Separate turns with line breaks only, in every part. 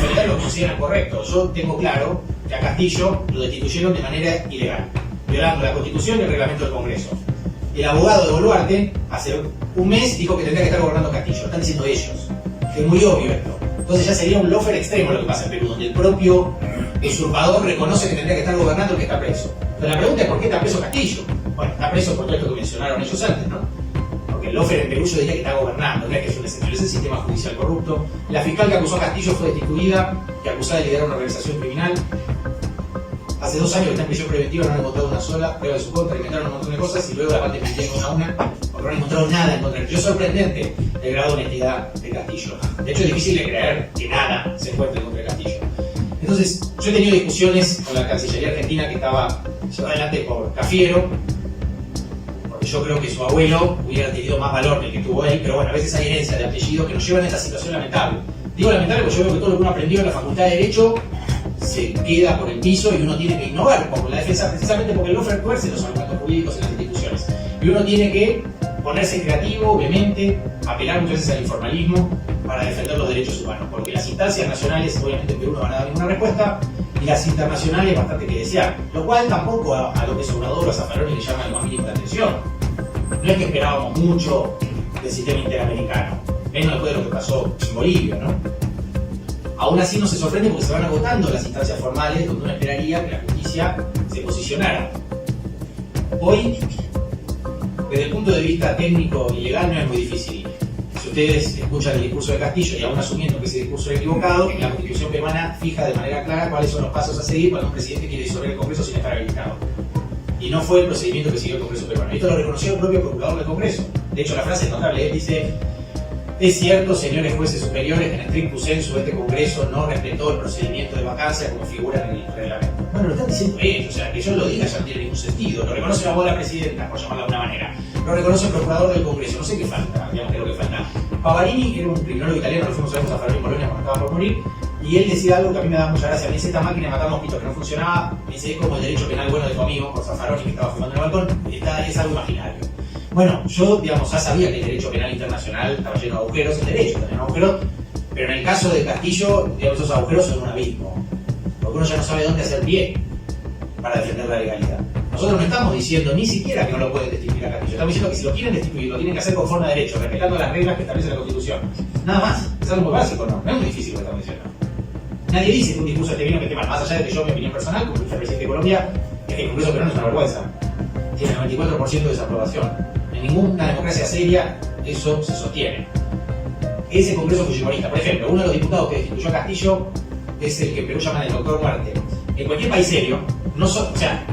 defender lo que consideran correcto. Yo tengo claro que a Castillo lo destituyeron de manera ilegal, violando la Constitución y el reglamento del Congreso. El abogado de Boluarte hace un mes dijo que tendría que estar gobernando Castillo. Están diciendo ellos. Que es muy obvio esto. Entonces ya sería un lawfare extremo lo que pasa en Perú, donde el propio usurpador reconoce que tendría que estar gobernando el que está preso. Pero la pregunta es ¿por qué está preso Castillo? Bueno, está preso por todo esto que mencionaron ellos antes, ¿no? Porque el lawfare en Perú yo diría que está gobernando, no es que es un excepción, es el sistema judicial corrupto. La fiscal que acusó a Castillo fue destituida, que acusada de liderar una organización criminal. Hace 2 años que está en prisión preventiva, no han encontrado una sola prueba de su contra, inventaron un montón de cosas y luego la parte pendiente una a una, porque no han encontrado nada en contra de él. Es sorprendente el grado de honestidad de Castillo. De hecho, es difícil de creer que nada se encuentre en contra de Castillo. Entonces, yo he tenido discusiones con la Cancillería Argentina que estaba llevada adelante por Cafiero, porque yo creo que su abuelo hubiera tenido más valor que el que tuvo él, pero bueno, a veces hay herencia de apellido que nos llevan a esta situación lamentable. Digo lamentable porque yo veo que todo lo que uno aprendió en la Facultad de Derecho se queda por el piso y uno tiene que innovar como la defensa, precisamente porque el lawfare tuerce los argumentos jurídicos en las instituciones. Y uno tiene que ponerse creativo, vehemente, apelar muchas veces al informalismo para defender los derechos humanos, porque las instancias nacionales, obviamente en Perú no van a dar ninguna respuesta, y las internacionales bastante que desear, lo cual tampoco a López Obrador o a Zaffaroni le llama lo más mínimo la atención. No es que esperábamos mucho del sistema interamericano, menos después de lo que pasó en Bolivia, ¿no? Aún así no se sorprende porque se van agotando las instancias formales donde uno esperaría que la justicia se posicionara. Hoy, desde el punto de vista técnico y legal, no es muy difícil. Si ustedes escuchan el discurso de Castillo y aún asumiendo que ese discurso es equivocado, la Constitución peruana fija de manera clara cuáles son los pasos a seguir cuando un presidente quiere disolver el Congreso sin estar habilitado. Y no fue el procedimiento que siguió el Congreso peruano. Esto lo reconoció el propio procurador del Congreso. De hecho, la frase es notable. Él dice: es cierto, señores jueces superiores, que en stricto sensu este Congreso no respetó el procedimiento de vacancia como figura en el reglamento. Bueno, lo están diciendo ellos, o sea, que yo lo diga ya no tiene ningún sentido. Lo reconoce la voz de la presidenta, por llamarla de alguna manera. Lo reconoce el procurador del Congreso. No sé qué falta, digamos que es lo que falta. Pavarini era un criminólogo italiano, lo fuimos a ver con Zaffaroni en Polonia cuando estaba por morir, y él decía algo que a mí me da mucha gracia. Me dice: esta máquina de matar mosquitos que no funcionaba, me dice, es como el derecho penal bueno de tu amigo, por Zaffaroni, que estaba fumando en el balcón, es algo imaginario. Bueno, yo, digamos, ya sabía que el derecho penal internacional estaba lleno de agujeros, el derecho tenía agujeros, pero en el caso de Castillo, digamos, esos agujeros son un abismo, porque uno ya no sabe dónde hacer pie para defender la legalidad. Nosotros no estamos diciendo ni siquiera que no lo pueden destituir a Castillo, estamos diciendo que si lo quieren destituir, lo tienen que hacer conforme a derecho, respetando las reglas que establece la Constitución. Nada más, es algo muy básico, ¿no? No es muy difícil lo que estamos diciendo. Nadie dice que un discurso este vino que esté mal, más allá de que yo, mi opinión personal, como vicepresidente de Colombia, es que el Congreso peruano es una vergüenza. Tiene 94% de desaprobación. En ninguna democracia seria eso se sostiene. Ese Congreso fujimorista, por ejemplo, uno de los diputados que destituyó a Castillo es el que en Perú llaman el doctor Muerte. En cualquier país serio,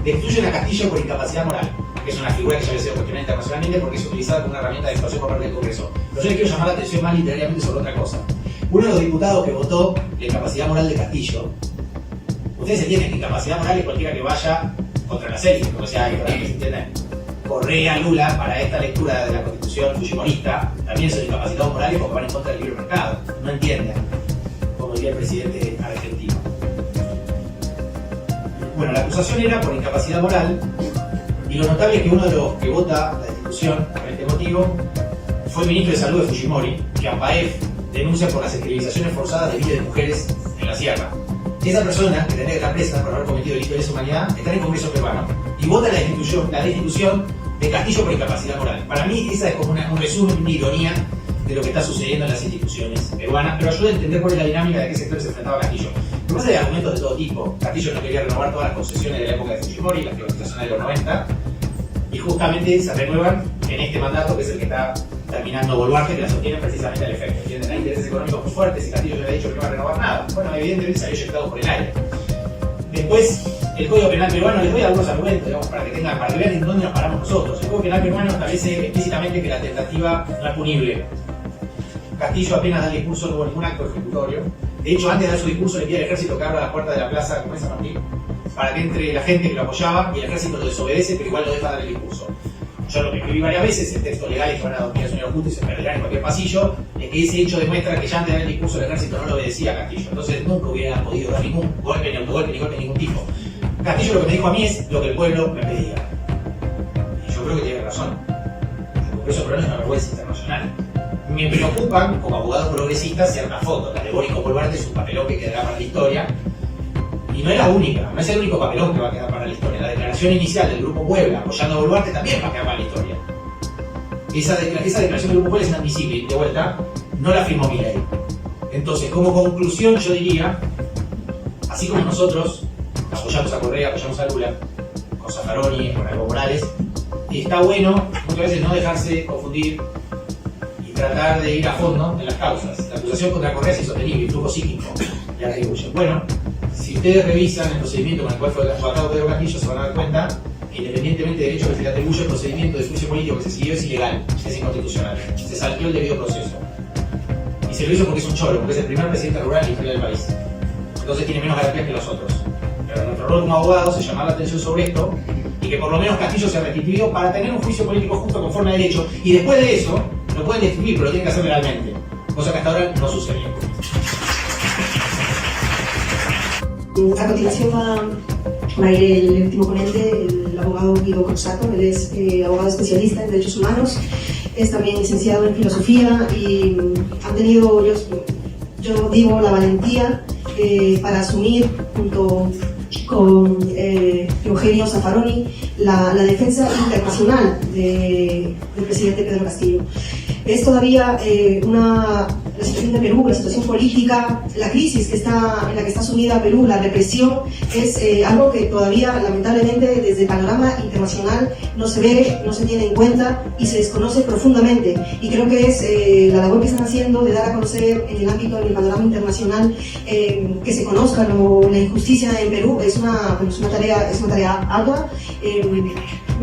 destituyen a Castillo por incapacidad moral, que es una figura que ya había sido cuestionada internacionalmente porque es utilizada como una herramienta de extorsión por parte del Congreso. Pero yo les quiero llamar la atención más literariamente sobre otra cosa. Uno de los diputados que votó la incapacidad moral de Castillo, ustedes entienden que incapacidad moral es cualquiera que vaya contra la serie, como decía ahí, para que se entiendan. Correa, Lula, para esta lectura de la Constitución fujimorista, también son incapacitados morales porque van en contra del libre mercado. No entienden, como diría el presidente argentino. Bueno, la acusación era por incapacidad moral, y lo notable es que uno de los que vota la destitución por este motivo fue el ministro de Salud de Fujimori, que AMPAEF denuncia por las esterilizaciones forzadas de miles de mujeres en la sierra. Esa persona, que tendría que estar presa por haber cometido delito de lesa humanidad, está en el Congreso peruano y vota la destitución de Castillo por incapacidad moral. Para mí esa es como un resumen, una ironía de lo que está sucediendo en las instituciones peruanas, pero ayuda a entender cuál es la dinámica de qué sector se enfrentaba Castillo. Lo que pasa es que hay argumentos de todo tipo. Castillo no quería renovar todas las concesiones de la época de Fujimori, las privatizaciones de los 90, y justamente se renuevan en este mandato, que es el que está terminando Boluarte, que la sostiene precisamente al efecto. ¿Entienden? Hay intereses económicos muy fuertes y Castillo ya había dicho que no va a renovar nada. Bueno, evidentemente se había eyectado por el aire. Después, el Código Penal peruano, les doy algunos argumentos, digamos, para que vean en dónde nos paramos nosotros. El Código Penal peruano establece explícitamente que la tentativa no es punible. Castillo apenas da el discurso, no hubo ningún acto ejecutorio. De hecho, antes de dar su discurso le pide al ejército que abra la puerta de la plaza, como es San Martín, para que entre la gente que lo apoyaba, y el ejército lo desobedece, pero igual lo deja dar el discurso. Yo lo que escribí varias veces en textos legales que van a dormir a su juntos y se perderán en cualquier pasillo, es que ese hecho demuestra que ya antes de dar el discurso el ejército no lo obedecía a Castillo. Entonces nunca hubiera podido dar ningún golpe, ni autogolpe, ni golpe de ningún tipo. Castillo lo que me dijo a mí es lo que el pueblo me pedía. Y yo creo que tiene razón. El Congreso peruano es una vergüenza internacional. Me preocupan, como abogado progresista, ciertas fotos. La de Boric con Boluarte es un papelón que quedará para la historia. Y no es la única, no es el único papelón que va a quedar para la historia. La declaración inicial del Grupo Puebla apoyando a Boluarte también va a quedar para la historia. Esa declaración del Grupo Puebla es inadmisible y de vuelta no la firmó Milei. Entonces, como conclusión, yo diría, así como nosotros apoyamos a Correa, apoyamos a Lula, con Zaffaroni, con Evo Morales, está bueno muchas veces no dejarse confundir y tratar de ir a fondo en las causas. La acusación contra Correa es insostenible, flujo psíquico, y atribuyen. Bueno, si ustedes revisan el procedimiento con el cual fue atacado Pedro Castillo, se van a dar cuenta que independientemente del hecho que se le atribuye el procedimiento de juicio político que se siguió, es ilegal, es inconstitucional, se salteó el debido proceso. Y se lo hizo porque es un cholo, porque es el primer presidente rural en la historia del país. Entonces tiene menos garantías que los otros. Pero nuestro rol como abogados es llamar la atención sobre esto y que por lo menos Castillo sea restituido para tener un juicio político justo conforme a derecho. Y después de eso, lo pueden destituir, pero lo tienen que hacer legalmente. Cosa que hasta ahora no sucedió.
A continuación va a ir el último ponente, el abogado Guido Corsato. Él es abogado especialista en derechos humanos, es también licenciado en filosofía y han tenido, yo digo, la valentía para asumir junto con Eugenio Zaffaroni la defensa internacional del presidente Pedro Castillo. Es todavía la situación de Perú, la situación política, la crisis en la que está sumida Perú, la represión, es algo que todavía lamentablemente desde el panorama internacional no se ve, no se tiene en cuenta y se desconoce profundamente. Y creo que es la labor que están haciendo de dar a conocer en el panorama internacional, que se conozca la injusticia en Perú, es una tarea ardua.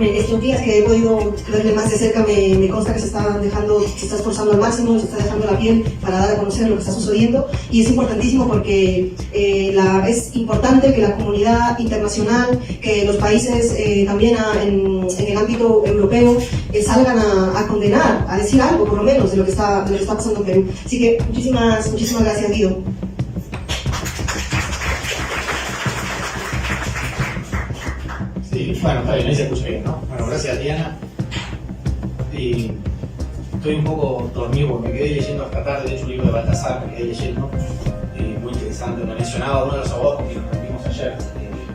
Estos días que he podido verle más de cerca me consta que se está esforzando al máximo, se está dejando la piel para dar a conocer lo que está sucediendo, y es importantísimo porque es importante que la comunidad internacional, que los países también en el ámbito europeo salgan a condenar, a decir algo por lo menos de lo que está pasando en Perú. Así que muchísimas gracias, Guido.
Sí, bueno, está bien, ahí se escucha bien, ¿no? Bueno, gracias, Diana. Y estoy un poco dormido porque me quedé leyendo hasta tarde, de hecho, un libro de Baltasar, me quedé leyendo, muy interesante. Me mencionaba uno de los abogados que nos reunimos ayer,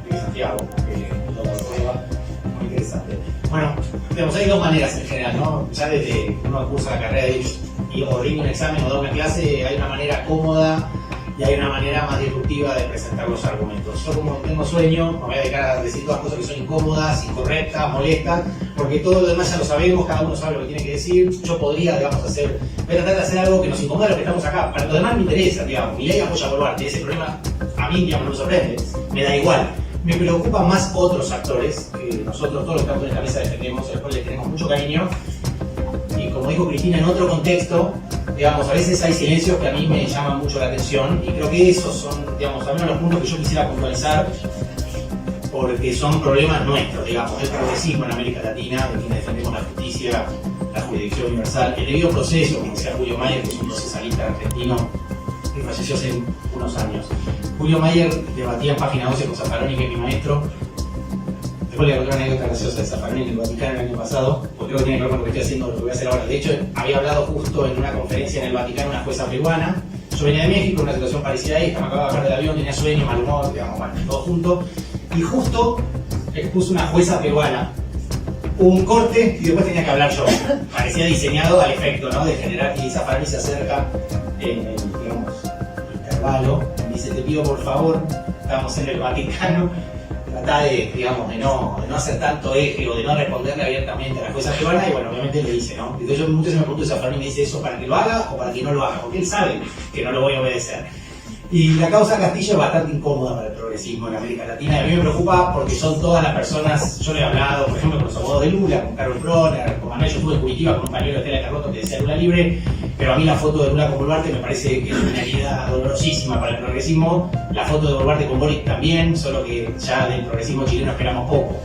de Santiago, muy interesante. Bueno, digamos, hay dos maneras en general, ¿no? Ya desde uno cursa la carrera de Derecho o rinde un examen o da una clase, hay una manera cómoda y hay una manera más disruptiva de presentar los argumentos. Yo, como tengo sueño, me voy a dedicar a decir todas cosas que son incómodas, incorrectas, molestas, porque todo lo demás ya lo sabemos, cada uno sabe lo que tiene que decir. Yo podría, digamos, voy a tratar de hacer algo que nos incomoda a los que estamos acá. Para lo demás me interesa, digamos, Milei apoya a Boluarte, ese problema a mí, digamos, no me sorprende, me da igual. Me preocupan más otros actores que nosotros, todos los que estamos en esta mesa defendemos, a los cuales le tenemos mucho cariño. Y como dijo Cristina, en otro contexto, digamos, a veces hay silencios que a mí me llaman mucho la atención, y creo que esos son, digamos, al menos los puntos que yo quisiera puntualizar, porque son problemas nuestros, digamos, del progresismo en América Latina, de quienes defendemos la justicia, la jurisdicción universal, el debido proceso, como decía Julio Mayer, que es un procesalista argentino que falleció hace unos años. Julio Mayer debatía en Página 12 con Zaffaroni, que es mi maestro. Después le conté una anécdota graciosa de Zaffaroni en el Vaticano el año pasado, porque creo que tiene que ver con lo que estoy haciendo, lo que voy a hacer ahora. De hecho, había hablado justo en una conferencia en el Vaticano una jueza peruana. Yo venía de México, una situación parecida a esta, me acababa de bajar del avión, tenía sueño, mal humor, digamos, bueno, todo junto. Y justo expuso una jueza peruana un corte y después tenía que hablar yo. Parecía diseñado al efecto, ¿no? De generar que Zaffaroni se acerca en el, digamos, intervalo. Me dice, te pido por favor, estamos en el Vaticano, trata de, digamos, de no hacer tanto eje o de no responderle abiertamente a la jueza peruana, y bueno, obviamente lo dice, ¿no? Entonces yo muchas veces me pregunto si Zaffaroni me dice eso para que lo haga o para que no lo haga, porque él sabe que no lo voy a obedecer. Y la causa Castillo es bastante incómoda para el progresismo en América Latina, y a mí me preocupa porque son todas las personas. Yo le he hablado, por ejemplo, con los abogados de Lula, con Carlos Broner, con Manuel. Yo estuve en Curitiba con un pañuelo de tela de Carlotto que decía Lula libre, pero a mí la foto de Lula con Boluarte me parece que es una herida dolorosísima para el progresismo. La foto de Boluarte con Boric también, solo que ya del progresismo chileno esperamos poco.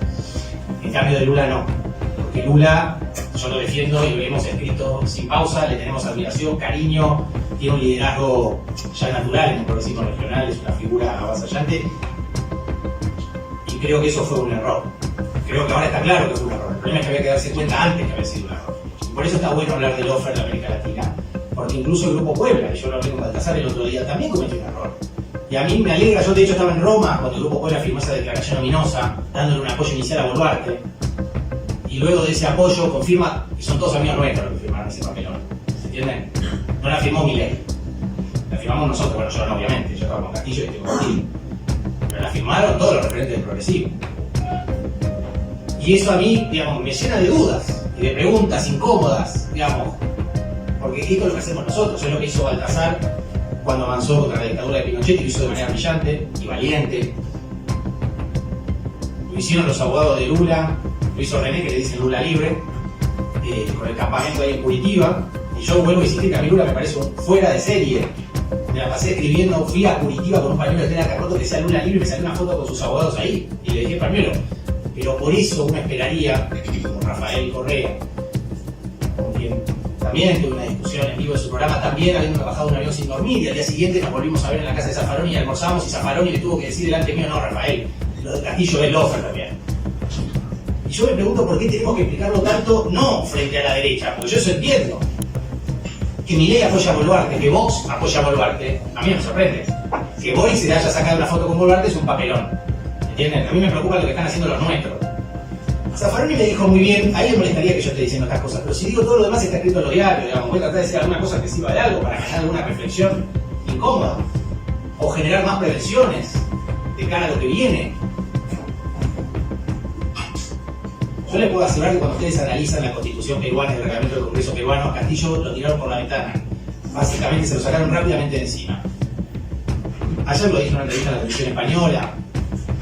En cambio de Lula no, porque Lula, yo lo defiendo y lo hemos escrito sin pausa, le tenemos admiración, cariño, tiene un liderazgo ya natural en el progresismo regional, es una figura avasallante, y creo que eso fue un error. Creo que ahora está claro que fue un error. El problema es que había que darse cuenta antes que había sido un error. Y por eso está bueno hablar del offer de América Latina, porque incluso el Grupo Puebla, y yo lo hablé con Baltasar el otro día, también cometió un error. Y a mí me alegra, yo de hecho estaba en Roma cuando el Grupo Puebla firmó esa declaración ominosa, dándole un apoyo inicial a Boluarte, y luego de ese apoyo confirma, y son todos amigos nuestros los que firmaron ese papelón, ¿se entienden? No la firmó Milei, la firmamos nosotros, bueno, yo no, obviamente, yo estaba con Castillo y estoy con Castillo, pero la firmaron todos los referentes del progresivo. Y eso a mí, digamos, me llena de dudas y de preguntas incómodas, digamos, porque esto es lo que hacemos nosotros, es lo que hizo Baltasar cuando avanzó contra la dictadura de Pinochet, y lo hizo de manera brillante y valiente. Lo hicieron los abogados de Lula, lo hizo René, que le dicen Lula libre, con el campamento ahí en Curitiba, y yo vuelvo a insistir que a mí Lula me parece un fuera de serie. Me la pasé escribiendo, fui a Curitiba con un pañuelo de tela carroto que decía Lula libre, y me saqué una foto con sus abogados ahí, y le dije pañuelo. Pero por eso uno esperaría, como Rafael Correa, con quien también tuve una discusión en vivo de su programa, también habiendo bajado un avión sin dormir, y al día siguiente nos volvimos a ver en la casa de Zaffaroni y almorzamos, y Zaffaroni le tuvo que decir delante mío, no, Rafael, lo de Castillo es lofer también. Y yo me pregunto por qué tenemos que explicarlo tanto, no frente a la derecha, porque yo eso entiendo. Que Milei apoya a Boluarte, que Vox apoya a Boluarte, a mí me sorprende. Que Boric se le haya sacado una foto con Boluarte es un papelón. ¿Entienden? A mí me preocupa lo que están haciendo los nuestros. Zaffaroni me dijo muy bien, a él le molestaría que yo esté diciendo estas cosas, pero si digo todo lo demás está escrito en los diarios, digamos, voy a tratar de decir alguna cosa que sirva de algo para generar alguna reflexión incómoda, o generar más prevenciones de cara a lo que viene. Yo les puedo asegurar que cuando ustedes analizan la Constitución peruana y el reglamento del Congreso peruano, a Castillo lo tiraron por la ventana. Básicamente se lo sacaron rápidamente de encima. Ayer lo dije en una entrevista en la televisión española.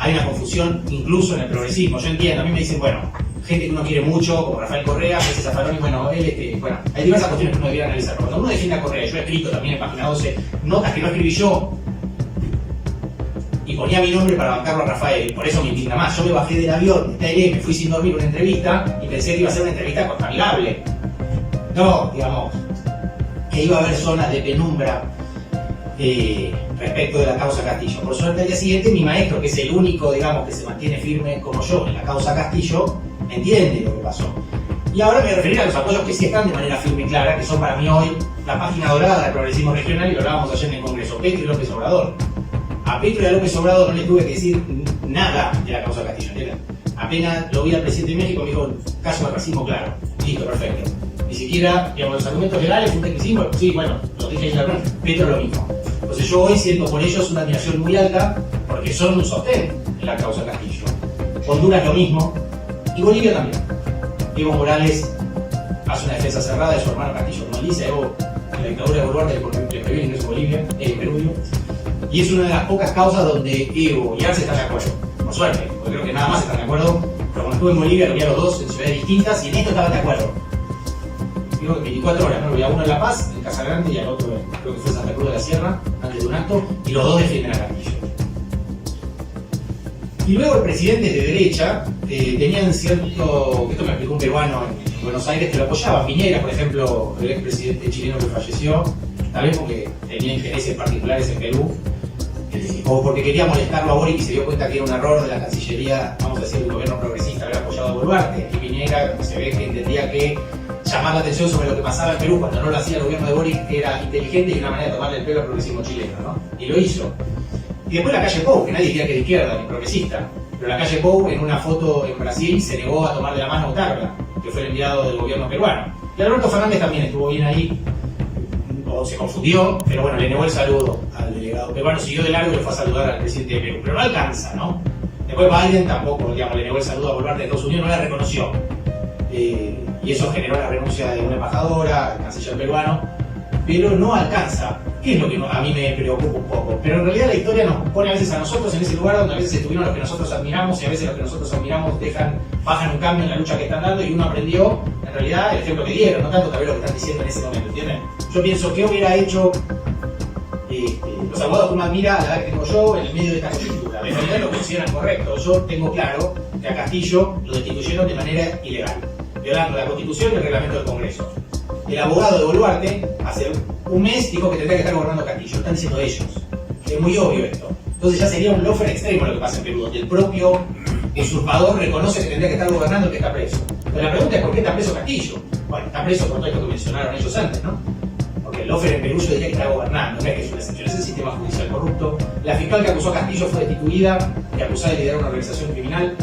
Hay una confusión incluso en el progresismo. Yo entiendo, a mí me dicen, bueno, gente que uno quiere mucho, como Rafael Correa, José Zaffaroni, bueno, él, bueno, hay diversas cuestiones que uno debería analizar. Pero cuando uno defiende a Correa, yo he escrito también en Página 12 notas que no escribí yo, y ponía mi nombre para bancarlo a Rafael, por eso me indigna más. Yo me bajé del avión, de me fui sin dormir una entrevista, y pensé que iba a ser una entrevista amigable. No, digamos, que iba a haber zonas de penumbra respecto de la causa Castillo. Por suerte, al día siguiente, mi maestro, que es el único, digamos, que se mantiene firme como yo en la causa Castillo, entiende lo que pasó. Y ahora me voy a referir a los apoyos que sí están de manera firme y clara, que son para mí hoy la página dorada del progresismo regional, y lo hablábamos ayer en el Congreso, Petro y López Obrador. A Petro y a López Obrador no les tuve que decir nada de la causa Castillo, ¿entienden? Apenas lo vi al presidente de México, me dijo, caso de racismo claro. Listo, perfecto. Ni siquiera, digamos, los argumentos legales, un tecnicismo, sí, bueno, lo dije ya, Petro lo mismo. Entonces yo hoy siento por ellos una admiración muy alta, porque son un sostén en la causa Castillo. Honduras lo mismo, y Bolivia también. Evo Morales hace una defensa cerrada de su hermano Castillo, como él dice, Evo, en la dictadura de Boluarte le prohibió el ingreso a Bolivia, Perú. Y es una de las pocas causas donde Evo y Arce están de acuerdo. Por suerte, porque creo que nada más están de acuerdo. Pero cuando estuve en Bolivia lo vi a los dos en ciudades distintas, y en esto estaban de acuerdo. Digo que 24 horas, ¿no? Lo vi a uno en La Paz, en Casa Grande, y al otro creo que fue en Santa Cruz de la Sierra, antes de un acto, y los dos defienden a Castillo. Y luego el presidente de derecha tenían cierto, esto me explicó un peruano en Buenos Aires, que lo apoyaba. Piñera, por ejemplo, el expresidente chileno que falleció, tal vez porque tenía intereses particulares en Perú, o porque quería molestarlo a Boric y se dio cuenta que era un error de la Cancillería, vamos a decir, del gobierno progresista haber apoyado a Boluarte. Y Piñera se ve que entendía que llamar la atención sobre lo que pasaba en Perú cuando no lo hacía el gobierno de Boric era inteligente y una manera de tomarle el pelo al progresismo chileno, ¿no? Y lo hizo. Y después la calle Pou, que nadie diría que de izquierda ni progresista, pero la calle Pou en una foto en Brasil se negó a tomarle la mano a Otárola, que fue el enviado del gobierno peruano. Y Alberto Fernández también estuvo bien ahí, o se confundió, pero bueno, le negó el saludo al delegado peruano, siguió de largo y le fue a saludar al presidente de Perú, pero no alcanza, ¿no? Después Biden tampoco, digamos, le negó el saludo a Boluarte de Estados Unidos, no la reconoció. Y eso generó la renuncia de una embajadora, el canciller peruano, pero no alcanza, que es lo que a mí me preocupa un poco. Pero en realidad la historia nos pone a veces a nosotros en ese lugar donde a veces estuvieron los que nosotros admiramos, y a veces los que nosotros admiramos bajan un cambio en la lucha que están dando, y uno aprendió, en realidad, el ejemplo que dieron, no tanto tal vez lo que están diciendo en ese momento, ¿entienden? Yo pienso, ¿qué hubiera hecho los abogados que uno admira a la edad que tengo yo en el medio de esta coyuntura? En realidad lo consideran correcto. Yo tengo claro que a Castillo lo destituyeron de manera ilegal, violando la Constitución y el reglamento del Congreso. El abogado de Boluarte hace un mes dijo que tendría que estar gobernando Castillo. Están diciendo ellos. Es muy obvio esto. Entonces ya sería un lofer extremo lo que pasa en Perú, donde el propio usurpador reconoce que tendría que estar gobernando el que está preso. Pero la pregunta es ¿por qué está preso Castillo? Bueno, está preso por todo esto que mencionaron ellos antes, ¿no? Porque porque el lawfare en Perú yo diría que está gobernando, no es que es una excepción, es el sistema judicial corrupto. La fiscal que acusó a Castillo fue destituida y acusada de liderar una organización criminal.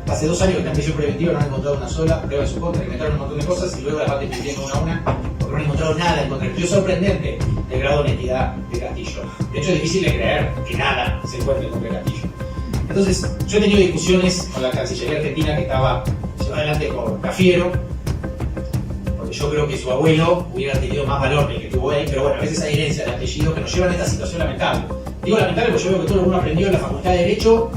Hace 2 años que está en prisión preventiva, no han encontrado una sola prueba en su contra, inventaron un montón de cosas y luego la parte pidiendo una a una, porque no han encontrado nada en contra. Es sorprendente el grado de honestidad de Castillo. De hecho, es difícil de creer que nada se encuentre en contra de Castillo. Entonces, yo he tenido discusiones con la Cancillería Argentina que estaba llevada adelante por Cafiero, porque yo creo que su abuelo hubiera tenido más valor que el que tuvo él, pero bueno, a veces hay herencia de apellido que nos llevan a esta situación lamentable. Digo lamentable porque yo veo que todo lo que uno aprendió en la Facultad de Derecho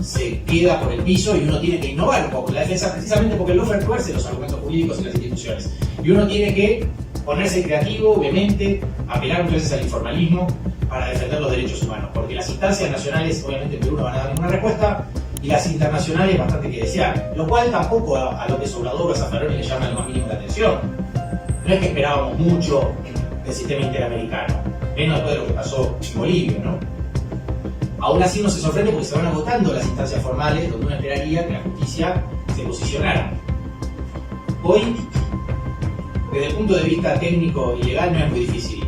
se queda por el piso y uno tiene que innovar un poco en la defensa, precisamente porque el lawfare tuerce los argumentos jurídicos y las instituciones. Y uno tiene que ponerse creativo, obviamente, apelar muchas veces al informalismo para defender los derechos humanos, porque las instancias nacionales, obviamente en Perú no van a dar ninguna respuesta, y las internacionales bastante que desear, lo cual tampoco a López Obrador o a Zaffaroni le llama lo más mínimo la atención. No es que esperábamos mucho del sistema interamericano, menos después de lo que pasó en Bolivia, ¿no? Aún así no se sorprende porque se van agotando las instancias formales donde uno esperaría que la justicia se posicionara. Hoy, desde el punto de vista técnico y legal, no es muy difícil.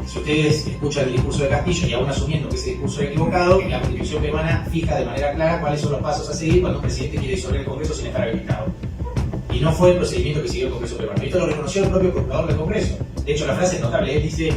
Si ustedes escuchan el discurso de Castillo y aún asumiendo que ese discurso es equivocado, la Constitución peruana fija de manera clara cuáles son los pasos a seguir cuando un presidente quiere disolver el Congreso sin estar habilitado. Y no fue el procedimiento que siguió el Congreso peruano. Esto lo reconoció el propio procurador del Congreso. De hecho, la frase es notable. Él dice: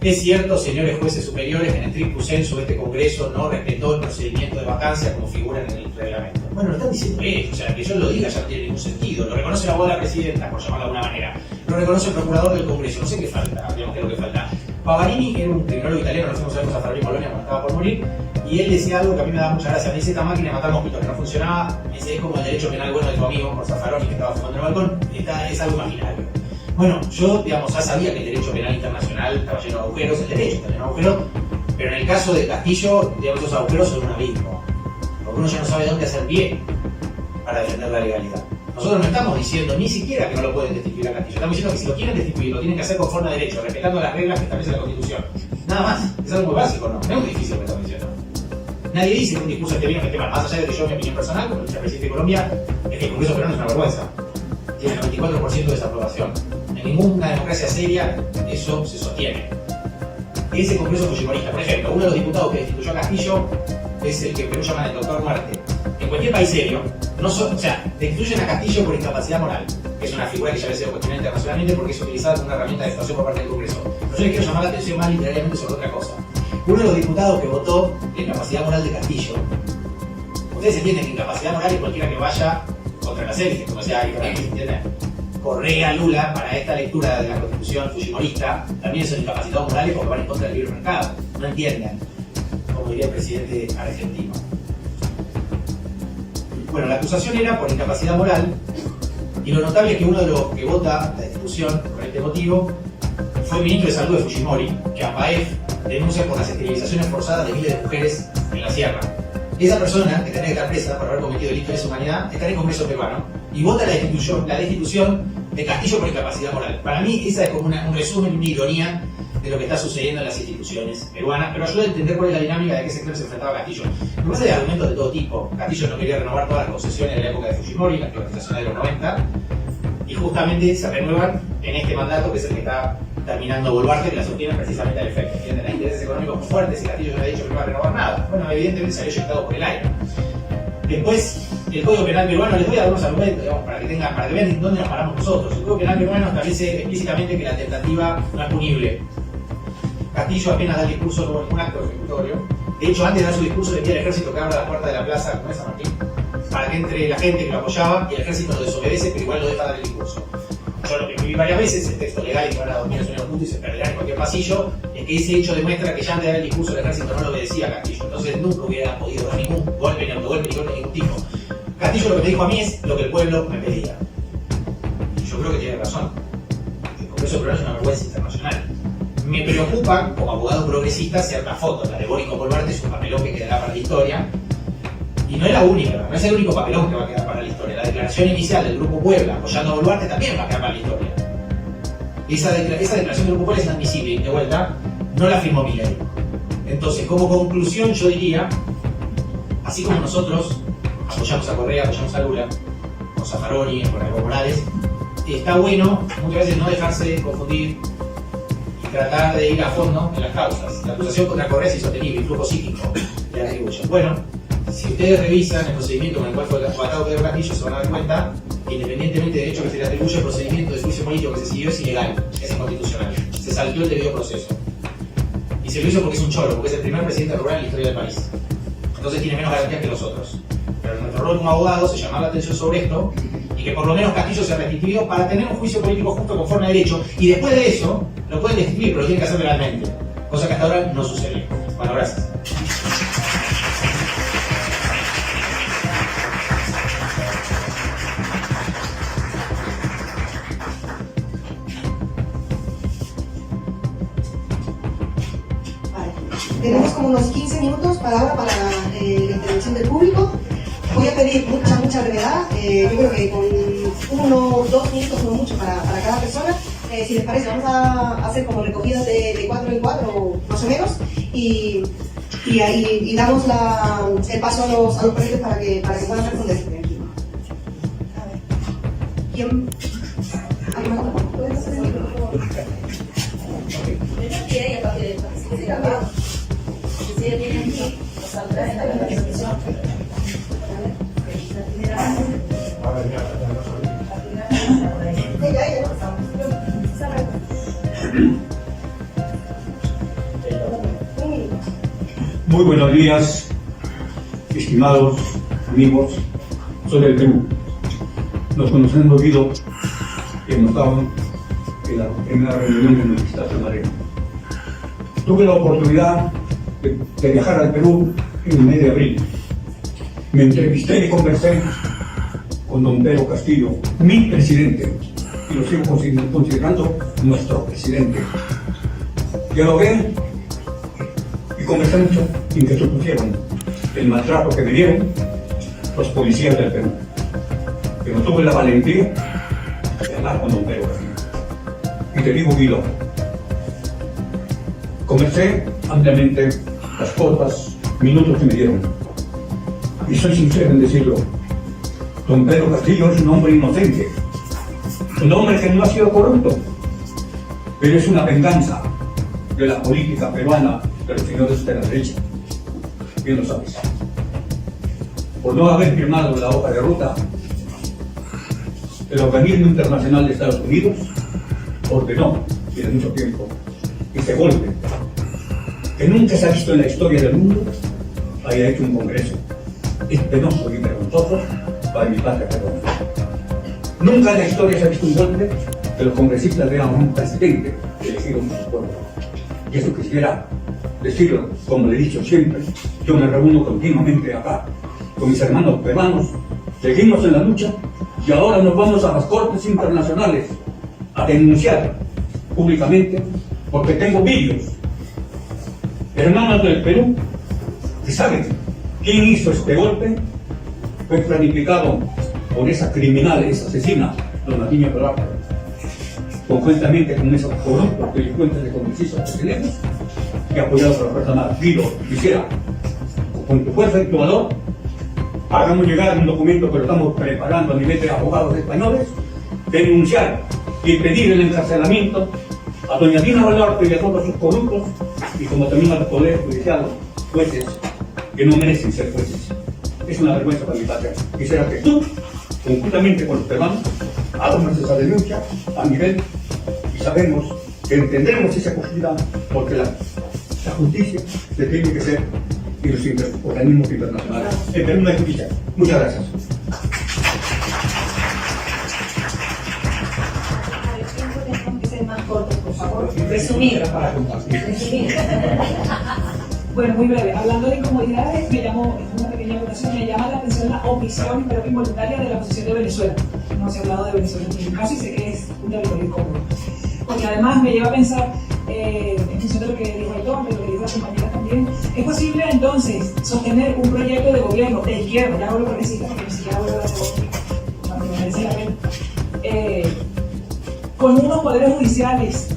es cierto, señores jueces superiores, que en el stricto sensu este Congreso no respetó el procedimiento de vacancia como figura en el reglamento. Bueno, lo están diciendo ellos, o sea, que yo lo diga ya no tiene ningún sentido. Lo reconoce la abogada de la presidenta, por llamarla de alguna manera. Lo reconoce el procurador del Congreso. No sé qué falta, digamos que es lo que falta. Pavarini era un criminólogo italiano, nos fuimos a ver a Zaffaroni en Polonia cuando estaba por morir, y él decía algo que a mí me da mucha gracia. Me dice: esta máquina de matar mosquitos que no funcionaba, ese es como el derecho penal bueno de tu amigo por Zaffaroni que estaba fumando en el balcón, es algo imaginario. Bueno, yo, digamos, ya sabía que el derecho penal internacional estaba lleno de agujeros, el derecho está lleno de agujeros, pero en el caso de Castillo, digamos, los agujeros son un abismo, porque uno ya no sabe dónde hacer pie para defender la legalidad. Nosotros no estamos diciendo ni siquiera que no lo pueden destituir a Castillo, estamos diciendo que si lo quieren destituir, lo tienen que hacer conforme a derecho, respetando las reglas que establece la Constitución. Nada más, es algo muy básico, ¿no? No es muy difícil lo que estamos diciendo. Nadie dice que un discurso esté bien o esté mal, más allá de que yo, mi opinión personal, como vicepresidente de Colombia, es que el Congreso peruano es una vergüenza. Tiene el 94% de desaprobación. En ninguna democracia seria eso se sostiene. Ese Congreso fujimorista, por ejemplo, uno de los diputados que destituyó a Castillo es el que en Perú llaman el doctor Muerte. En cualquier país serio, destituyen a Castillo por incapacidad moral, que es una figura que ya había sido cuestionada internacionalmente porque es utilizada como una herramienta de extorsión por parte del Congreso. Pero yo les quiero llamar la atención más literariamente sobre otra cosa. Uno de los diputados que votó la incapacidad moral de Castillo, ustedes entienden que incapacidad moral es cualquiera que vaya contra las élites, como decía ahí, ¿entienden? Correa, Lula, para esta lectura de la Constitución fujimorista, también son incapacitados morales porque van en contra del libre mercado. No entienden, como diría el presidente argentino. Bueno, la acusación era por incapacidad moral, y lo notable es que uno de los que vota la destitución por este motivo fue el ministro de Salud de Fujimori, que APAEF denuncia por las esterilizaciones forzadas de miles de mujeres en la sierra. Esa persona, que tendría que estar presa por haber cometido delitos de lesa humanidad, está en el Congreso peruano y vota la destitución de Castillo por incapacidad moral. Para mí esa es como un resumen, una ironía de lo que está sucediendo en las instituciones peruanas, pero ayuda a entender cuál es la dinámica de qué sector se enfrentaba Castillo. Lo que pasa es que hay argumentos de todo tipo. Castillo no quería renovar todas las concesiones de la época de Fujimori, las privatizaciones de los 90, y justamente se renuevan en este mandato, que es el que está terminando Boluarte, que la sostiene precisamente al efecto. Tienen los intereses económicos muy fuertes y Castillo ya había dicho que no iba a renovar nada. Bueno, evidentemente salió eyectado por el aire. Después, el Código Penal peruano, les doy algunos argumentos, digamos, para que vean dónde nos paramos nosotros. El Código Penal peruano establece explícitamente que la tentativa no es punible. Castillo apenas da el discurso, no ningún acto ejecutorio. De hecho, antes de dar su discurso le pide al ejército que abra la puerta de la plaza con San Martín, para que entre la gente que lo apoyaba y el ejército lo desobedece, pero igual lo deja dar el discurso. Yo lo que escribí varias veces, el texto legal y que van a 2000 puntos y se perderá en cualquier pasillo, es que ese hecho demuestra que ya antes de dar el discurso el ejército no lo obedecía a Castillo. Entonces nunca hubiera podido dar ningún golpe, ni autogolpe, ni golpe de ningún tipo. Castillo lo que me dijo a mí es lo que el pueblo me pedía. Y yo creo que tiene razón. El Congreso peruano es una vergüenza internacional. Me preocupan, como abogado progresista, ciertas fotos. La de Bórico Boluarte es un papelón que quedará para la historia. Y no es la única, no es el único papelón que va a quedar para la historia. La declaración inicial del Grupo Puebla apoyando a Boluarte también va a quedar para la historia. Esa declaración del Grupo Puebla es inadmisible y de vuelta no la firmó Milei. Entonces, como conclusión, yo diría, así como nosotros apoyamos a Correa, apoyamos a Lula, con Zaffaroni, con Evo Morales, está bueno muchas veces no dejarse confundir tratar de ir a fondo en las causas. La acusación contra Correa es insostenible, influjo psíquico le atribuyen. Bueno, si ustedes revisan el procedimiento con el cual fue atacado Pedro Castillo, se van a dar cuenta que independientemente del hecho que se le atribuye, el procedimiento de juicio político que se siguió es ilegal, es inconstitucional. Se saltó el debido proceso. Y se lo hizo porque es un cholo, porque es el primer presidente rural en la historia del país. Entonces tiene menos garantías que los otros. Pero nuestro rol como abogado es llamar la atención sobre esto y que por lo menos Castillo sea restituido para tener un juicio político justo conforme a derecho. Y después de eso, lo pueden destituir, pero lo tienen que hacer legalmente. Cosa que hasta ahora no sucedió. Bueno, gracias.
Tenemos como unos 15 minutos para ahora para la intervención del público. Voy a pedir mucha brevedad. Yo creo que con 1 o 2 minutos como mucho para cada persona. Si les parece, vamos a hacer como recogidas de 4 en 4 más o menos y damos el paso a los ponentes para que puedan responder. A ver. ¿Quién? ¿Puedes hacer el micrófono?
Muy buenos días, estimados amigos. Soy del Perú. Nos conocemos debido que hemos estado en la primera reunión de nuestra Madrid. Tuve la oportunidad de viajar al Perú en el mes de abril. Me entrevisté y conversé con don Pedro Castillo, mi presidente, y lo sigo considerando nuestro presidente. Dialogué y conversé mucho sin que supusieran el maltrato que me dieron los policías del Perú. Pero tuve la valentía de hablar con don Pedro Castillo. Y te digo, Guido, conversé ampliamente las cortas minutos que me dieron. Y soy sincero en decirlo. Don Pedro Castillo es un hombre inocente. Un hombre que no ha sido corrupto. Pero es una venganza de la política peruana de los señores de la derecha. Bien lo sabes. Por no haber firmado la hoja de ruta, el Organismo Internacional de Estados Unidos ordenó, desde mucho tiempo, ese golpe que nunca se ha visto en la historia del mundo, haya hecho un congreso. Es penoso y vergonzoso para mi patria peruana. Nunca en la historia se ha visto un golpe que los congresistas vean a un presidente elegido por su pueblo. Y eso quisiera decirlo, como le he dicho siempre, yo me reúno continuamente acá con mis hermanos peruanos, seguimos en la lucha y ahora nos vamos a las cortes internacionales a denunciar públicamente porque tengo vídeos. Hermanos del Perú, que saben quién hizo este golpe, fue planificado por esa criminal, esa asesina, dona Niña Peralta, conjuntamente con esos corruptos delincuentes de congresistas que tenemos, y apoyado por la fuerza armada. Guido, quisiera, con tu fuerza y tu valor, hagamos llegar un documento que lo estamos preparando a nivel de abogados españoles, denunciar y pedir el encarcelamiento a doña Dina Boluarte y a todos sus corruptos, y como también a los poderes judiciales, jueces, que no merecen ser jueces. Es una vergüenza para mi patria. Quisiera que tú, conjuntamente con los peruanos, hagamos esa denuncia a nivel, y sabemos que entendemos esa posibilidad, porque la justicia se tiene que ser en los organismos internacionales. En Perú no hay justicia. Muchas gracias.
Resumir.
Bueno, muy breve. Hablando de incomodidades, es una pequeña acotación, me llama la atención la omisión, pero involuntaria, de la posición de Venezuela. No se ha hablado de Venezuela en ningún caso y sé que es un territorio incómodo. Porque además me lleva a pensar, en función de lo que dijo Aitor, de lo que dijo la compañera también, ¿es posible entonces sostener un proyecto de gobierno de izquierda, ya hablo progresista, porque ni siquiera hablo de la política, cuando me merece la pena, con unos poderes judiciales?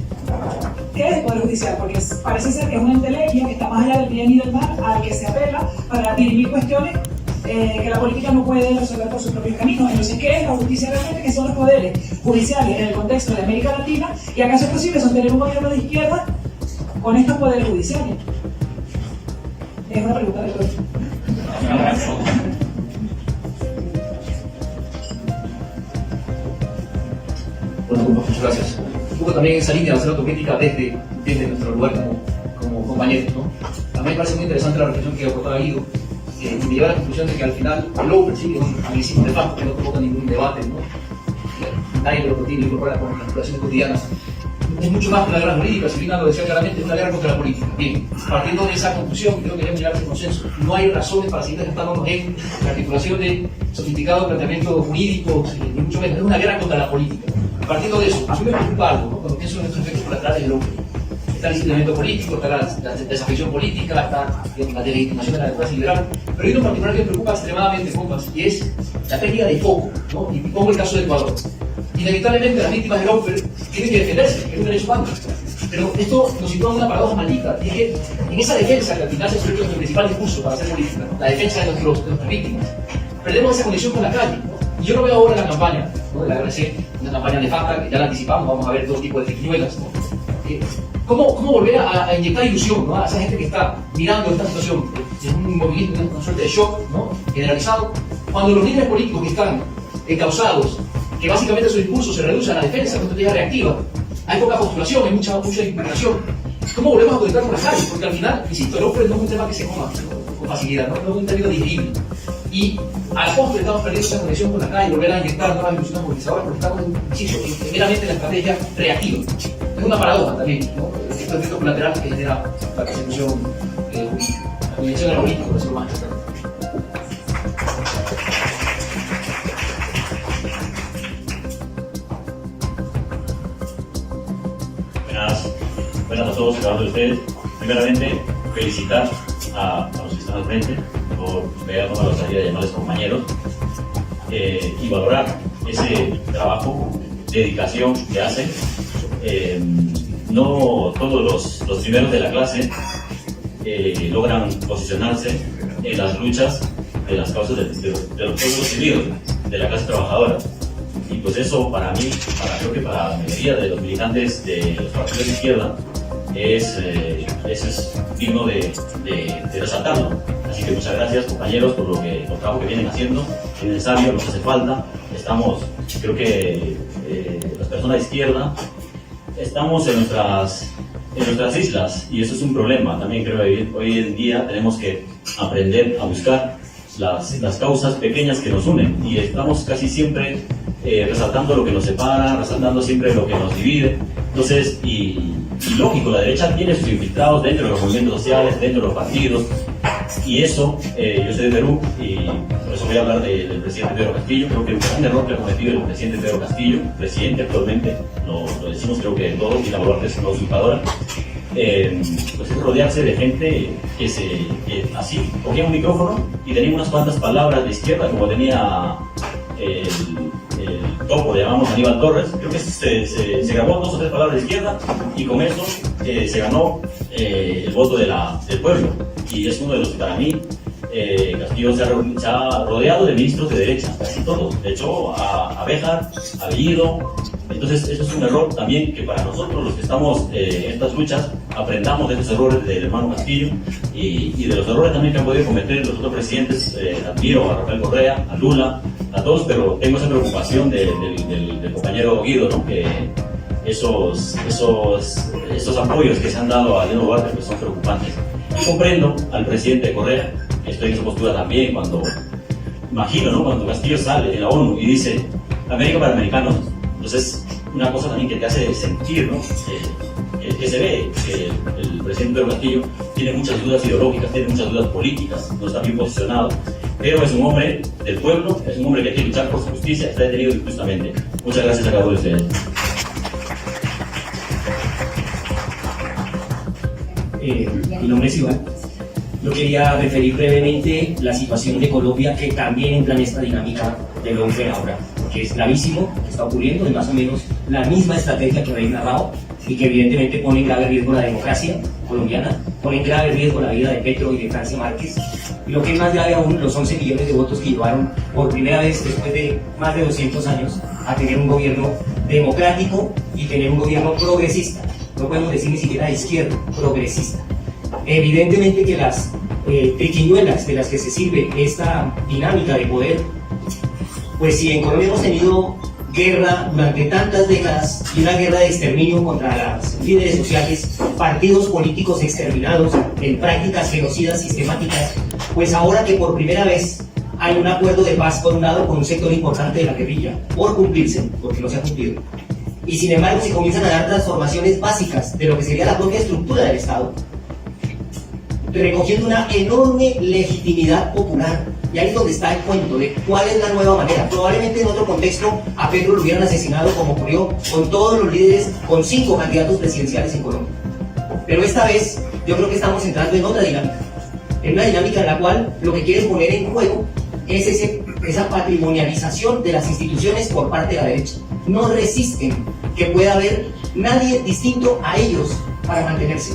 ¿Qué es el Poder Judicial? Porque parece ser que es una entelequia que está más allá del bien y del mal, al que se apela para dirimir cuestiones que la política no puede resolver por sus propios caminos. Entonces, ¿qué es la justicia realmente? ¿Qué son los poderes judiciales en el contexto de América Latina? ¿Y acaso es posible sostener un gobierno de izquierda con estos poderes judiciales? Es una pregunta de todo.
Bueno, muchas gracias. Un poco también en esa línea de hacer autocrítica desde nuestro lugar como compañeros, ¿no? A mí me parece muy interesante la reflexión que aportaba Guido, y me lleva a la conclusión de que al final el open sí es un anglicismo de facto que no provoca ningún debate, ¿no? Nadie lo tiene incorporar con las relaciones cotidianas. Es mucho más que una guerra jurídica, Silvina lo decía claramente, es una guerra contra la política. Bien, partiendo de esa conclusión, creo que debemos llegar a ese consenso. No hay razones para seguir gastándonos en la articulación de sofisticados planteamientos jurídicos, ni mucho menos. Es una guerra contra la política. Partiendo de eso, a mí me preocupa algo, ¿no? Cuando pienso en estos efectos colaterales del hombre. Está el aislamiento político, está la desafección política, está la delegitimación de la democracia liberal, pero hay uno en particular que me preocupa extremadamente, compas, y es la pérdida de foco, ¿no? Y pongo el caso de Ecuador. Inevitablemente las víctimas del hombre tienen que defenderse, que es un derecho humano, pero esto nos sitúa en una paradoja maldita, y es que en esa defensa que al final se ha hecho nuestro principal discurso para hacer política, la defensa de nuestras víctimas, perdemos esa conexión con la calle, ¿no? Y yo lo veo ahora en la campaña, ¿no? De la RC, una campaña nefasta, que ya la anticipamos, vamos a ver todo tipo de triquiñuelas, ¿no? ¿Cómo volver a inyectar ilusión, ¿no? A esa gente que está mirando esta situación en un movimiento, una suerte de shock, ¿no? Generalizado, cuando los líderes políticos que están encausados, que básicamente su discurso se reduce a la defensa, a una estrategia reactiva, hay poca postulación, hay mucha impugnación. ¿Cómo volvemos a conectar con las calles? Porque al final, insisto, el hombre no es un tema que se coma con facilidad, no es un término digerible. Y a la postre estamos perdiendo esa conexión con la calle, volver a inyectar nuevas ilusiones movilizadoras, porque estamos, insisto, meramente en la estrategia reactiva. Es una paradoja también, ¿no? Estos efectos colaterales que genera la persecución jurídica, la convención de la política, por decirlo más claro.
Buenas a todos, cada uno de ustedes. Primeramente, felicitar a los que están al frente por ver a la salida de llamarles compañeros y valorar ese trabajo, dedicación que hacen. No todos los primeros de la clase logran posicionarse en las luchas de las causas de los pueblos civilios, de la clase trabajadora. Y pues eso para mí, creo que para la mayoría de los militantes de los partidos de izquierda, eso es digno de resaltarlo. Así que muchas gracias, compañeros, por el trabajo que vienen haciendo. Es necesario, nos hace falta. Creo que las personas de izquierda estamos en nuestras islas, y eso es un problema. También creo que hoy en día tenemos que aprender a buscar las causas pequeñas que nos unen, y estamos casi siempre resaltando lo que nos separa, resaltando siempre lo que nos divide. Entonces, y lógico, la derecha tiene sus infiltrados dentro de los movimientos sociales, dentro de los partidos, y eso, yo soy de Perú, y por eso voy a hablar del presidente Pedro Castillo. Creo que el gran error que ha cometido el presidente Pedro Castillo, presidente actualmente, lo decimos creo que todos, y la Boluarte es una usurpadora, pues es rodearse de gente que así cogía un micrófono y tenía unas cuantas palabras de izquierda, como tenía el topo, le llamamos Aníbal Torres. Creo que se grabó 2 o 3 palabras de izquierda, y con eso se ganó el voto del pueblo. Y es uno de los que, para mí, Castillo se ha rodeado de ministros de derecha, casi todos. De hecho, a Béjar, a Bellido. Entonces, eso es un error también, que para nosotros, los que estamos en estas luchas, aprendamos de esos errores del hermano Castillo, y de los errores también que han podido cometer los otros presidentes. Admiro a Rafael Correa, a Lula, a todos, pero tengo esa preocupación del compañero Guido, ¿no? Que esos apoyos que se han dado a Dino Boluarte pues son preocupantes. Y comprendo al presidente Correa, estoy en esa postura también, cuando imagino, ¿no? Cuando Castillo sale de la ONU y dice América para americanos. Entonces, una cosa también que te hace sentir, ¿no? Que se ve que el presidente Pedro Castillo tiene muchas dudas ideológicas, tiene muchas dudas políticas, no está bien posicionado, pero es un hombre del pueblo, es un hombre que hay que luchar por su justicia, está detenido injustamente. Muchas gracias a cada uno de ustedes.
Mi nombre es Iván. Yo quería referir brevemente la situación de Colombia, que también entra en esta dinámica del 11 ahora, porque es gravísimo lo que está ocurriendo, es más o menos la misma estrategia que habéis narrado, y que evidentemente pone en grave riesgo la democracia colombiana, pone en grave riesgo la vida de Petro y de Francia Márquez, lo que es más grave aún, los 11 millones de votos que llevaron por primera vez después de más de 200 años a tener un gobierno democrático y tener un gobierno progresista. No podemos decir ni siquiera de izquierda, progresista. Evidentemente que las triquiñuelas de las que se sirve esta dinámica de poder, pues si en Colombia hemos tenido guerra durante tantas décadas y una guerra de exterminio contra los líderes sociales, partidos políticos exterminados en prácticas genocidas sistemáticas, pues ahora que por primera vez hay un acuerdo de paz por un lado con un sector importante de la guerrilla, por cumplirse, porque no se ha cumplido, y sin embargo se comienzan a dar transformaciones básicas de lo que sería la propia estructura del Estado, recogiendo una enorme legitimidad popular. Y ahí es donde está el cuento de cuál es la nueva manera. Probablemente en otro contexto a Petro lo hubieran asesinado como ocurrió con todos los líderes, con 5 candidatos presidenciales en Colombia. Pero esta vez yo creo que estamos entrando en otra dinámica. En una dinámica en la cual lo que quieren poner en juego es esa patrimonialización de las instituciones por parte de la derecha. No resisten que pueda haber nadie distinto a ellos para mantenerse.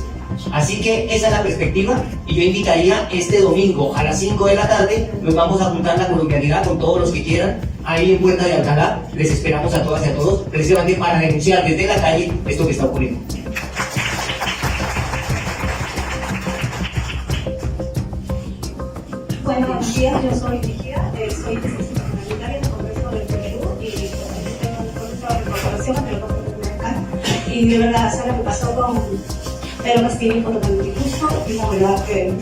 Así que esa es la perspectiva y yo invitaría este domingo a las 5 de la tarde, nos vamos a juntar la colombianidad con todos los que quieran, ahí en Puerta de Alcalá, les esperamos a todas y a todos, precisamente para denunciar desde la calle esto que está ocurriendo.
Bueno, buenos días, yo soy Ligia, soy licenciada parlamentaria del Congreso del Perú y tengo un proceso de incorporación ante el Congreso Americano. Y de verdad, ¿sabes lo que pasó con Pedro Castillo? Fue totalmente injusto, y la verdad que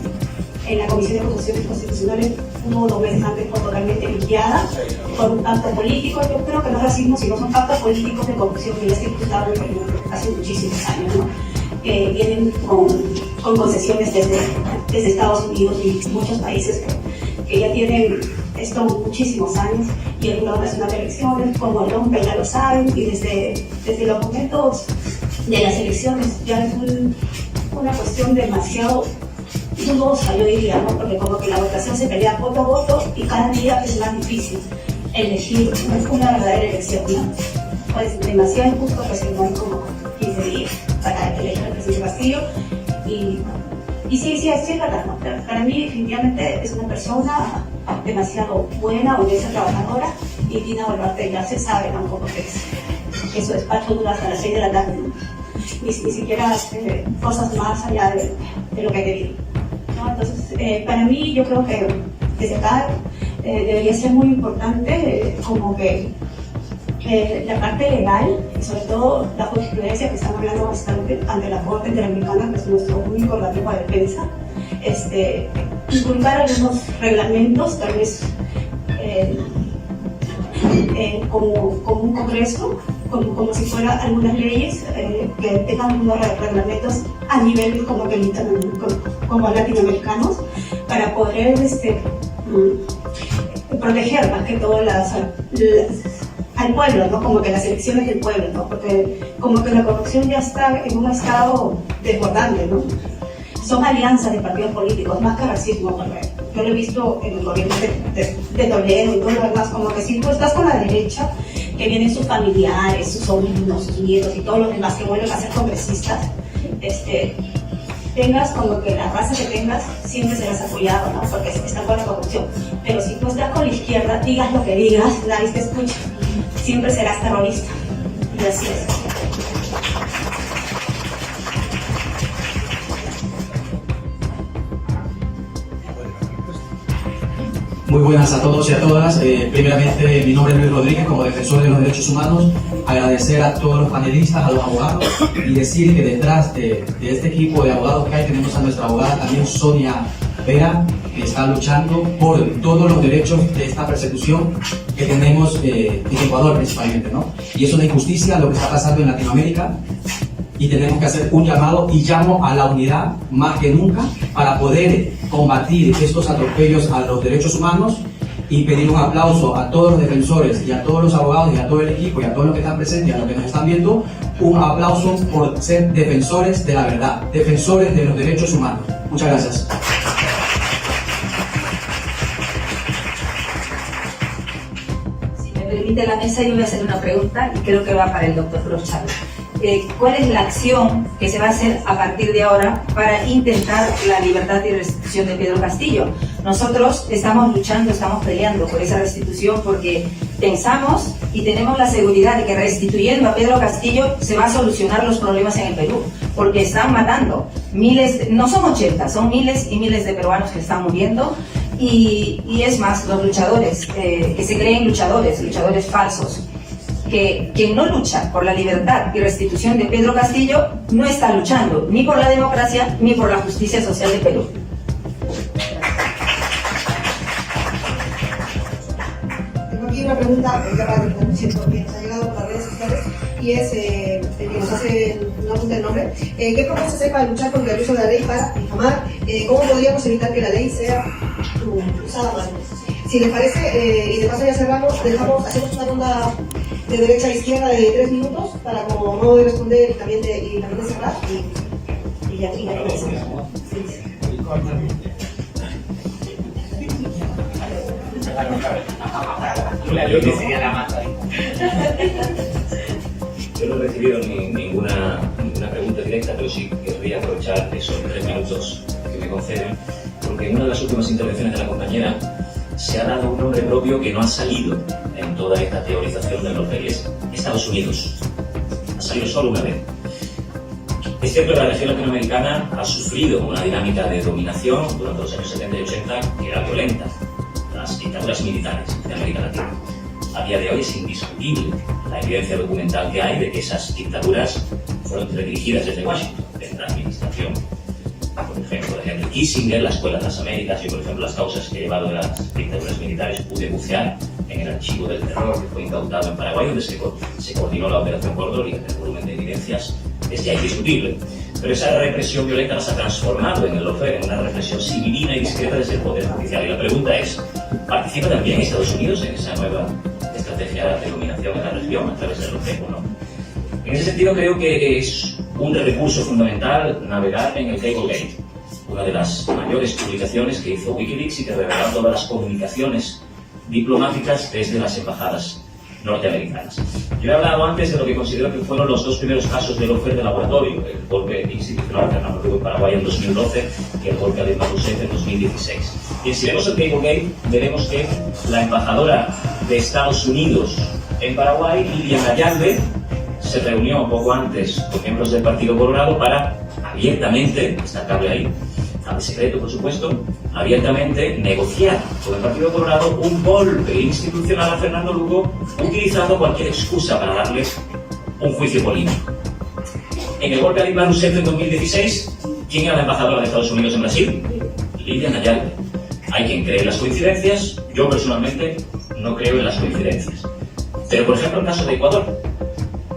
en la Comisión de Acusaciones Constitucionales 1 o 2 meses antes fue totalmente limpiada por un pacto político. Yo creo que no es racismo, sino son pactos políticos de corrupción que ya se imputaron en Perú hace muchísimos años, ¿no? Que vienen con concesiones desde Estados Unidos y muchos países que ya tienen esto muchísimos años, y el Jurado Nacional de Elecciones, como el hombre ya lo saben, y desde los momentos de las elecciones ya es una cuestión demasiado dudosa, yo diría, ¿no? Porque como que la votación se pelea voto a voto y cada día es más difícil elegir una verdadera elección, ¿no? Pues demasiado injusto, pues no hay como 15 días para elegir al presidente Castillo. Y sí, es verdad, ¿no? Para mí definitivamente es una persona demasiado buena, honesta, trabajadora, y Dina Boluarte ya se sabe, ¿no? Como que su despacho dura hasta las 6 de la tarde, ¿no? Ni siquiera cosas más allá de lo que hay que vivir, ¿no? Entonces, para mí yo creo que desde acá debería ser muy importante como que la parte legal y sobre todo la jurisprudencia, que están hablando bastante ante la Corte Interamericana, que es nuestro único organismo de defensa, inculcar algunos reglamentos, tal vez como un congreso, como si fuera algunas leyes que tengan algunos reglamentos a nivel como latinoamericanos, para poder proteger más que todo al pueblo, ¿no? Como que las elecciones del pueblo, ¿no? Porque como que la corrupción ya está en un estado desbordante, ¿no? Son alianzas de partidos políticos, más que racismo, porque yo lo he visto en el gobierno de Toledo y todo lo demás, como que si tú estás con la derecha, que vienen sus familiares, sus sobrinos, sus nietos y todos los demás que vuelven a ser congresistas, tengas como que la raza que tengas, siempre serás apoyado, ¿no? Porque están con la corrupción. Pero si tú estás con la izquierda, digas lo que digas, nadie te escucha. Siempre serás terrorista. Y así es.
Muy buenas a todos y a todas. Primeramente, mi nombre es Luis Rodríguez, como defensor de los derechos humanos. Agradecer a todos los panelistas, a los abogados, y decir que detrás de este equipo de abogados que hay tenemos a nuestra abogada también, Sonia Vera, que está luchando por todos los derechos de esta persecución que tenemos en Ecuador principalmente, ¿no? Y es una injusticia lo que está pasando en Latinoamérica, y tenemos que hacer un llamado, y llamo a la unidad más que nunca para poder combatir estos atropellos a los derechos humanos, y pedir un aplauso a todos los defensores y a todos los abogados y a todo el equipo y a todos los que están presentes y a los que nos están viendo, un aplauso por ser defensores de la verdad, defensores de los derechos humanos. Muchas gracias.
Si me permite la mesa, yo voy a hacer una pregunta y creo que va para el doctor Flor Chávez. cuál es la acción que se va a hacer a partir de ahora para intentar la libertad y restitución de Pedro Castillo. Nosotros estamos luchando, estamos peleando por esa restitución porque pensamos y tenemos la seguridad de que restituyendo a Pedro Castillo se va a solucionar los problemas en el Perú, porque están matando miles, no son 80, son miles y miles de peruanos que están muriendo. Y es más, los luchadores, que se creen luchadores falsos, que quien no lucha por la libertad y restitución de Pedro Castillo no está luchando ni por la democracia ni por la justicia social de Perú.
Tengo aquí una pregunta que siento que nos ha llegado por las redes sociales y es que nos hace una pregunta de nombre. ¿Qué propone hacer para luchar contra el uso de la ley para difamar? ¿Cómo podríamos evitar que la ley sea usada mal? Si les parece, y de paso ya cerramos, hacemos una ronda de derecha a izquierda de 3 minutos para como modo de responder y también de cerrar y ya comenzamos.
Yo no he recibido ninguna pregunta directa, pero sí querría aprovechar esos 3 minutos que me conceden, porque en una de las últimas intervenciones de la compañera se ha dado un nombre propio que no ha salido en toda esta teorización de los reyes: Estados Unidos. Ha salido solo una vez. Es cierto que la región latinoamericana ha sufrido una dinámica de dominación durante los años 70 y 80 que era violenta. Las dictaduras militares de América Latina. A día de hoy es indiscutible la evidencia documental que hay de que esas dictaduras fueron dirigidas desde Washington, desde la administración. Por ejemplo, de Henry Kissinger, la Escuela de las Américas y, por ejemplo, las causas que he llevado de las dictaduras militares, pude bucear en el archivo del terror que fue incautado en Paraguay, donde se coordinó la Operación Cóndor, y el volumen de evidencias es ya indiscutible. Pero esa represión violenta las ha transformado en el lawfare en una represión civilina y discreta desde el Poder Judicial. Y la pregunta es, ¿participa también Estados Unidos en esa nueva estrategia de dominación en la región a través del lawfare o no? En ese sentido, creo que es un recurso fundamental navegar en el Cablegate, una de las mayores publicaciones que hizo Wikileaks y que reveló todas las comunicaciones diplomáticas desde las embajadas norteamericanas. Yo he hablado antes de lo que considero que fueron los 2 primeros casos de lawfare de laboratorio: el golpe institucional de Fernando Lugo en Paraguay en 2012 y el golpe de Dilma Rousseff en 2016. Y si vemos el Cablegate, veremos que la embajadora de Estados Unidos en Paraguay, Lilian Ayalde, se reunió poco antes con miembros del Partido Colorado para abiertamente, destacable ahí, al secreto por supuesto, abiertamente negociar con el Partido Colorado un golpe institucional a Fernando Lugo, utilizando cualquier excusa para darles un juicio político. En el golpe a Dilma Rousseff en 2016, ¿quién era la embajadora de Estados Unidos en Brasil? Lilian Ayalde. Hay quien cree en las coincidencias, yo personalmente no creo en las coincidencias. Pero por ejemplo el caso de Ecuador.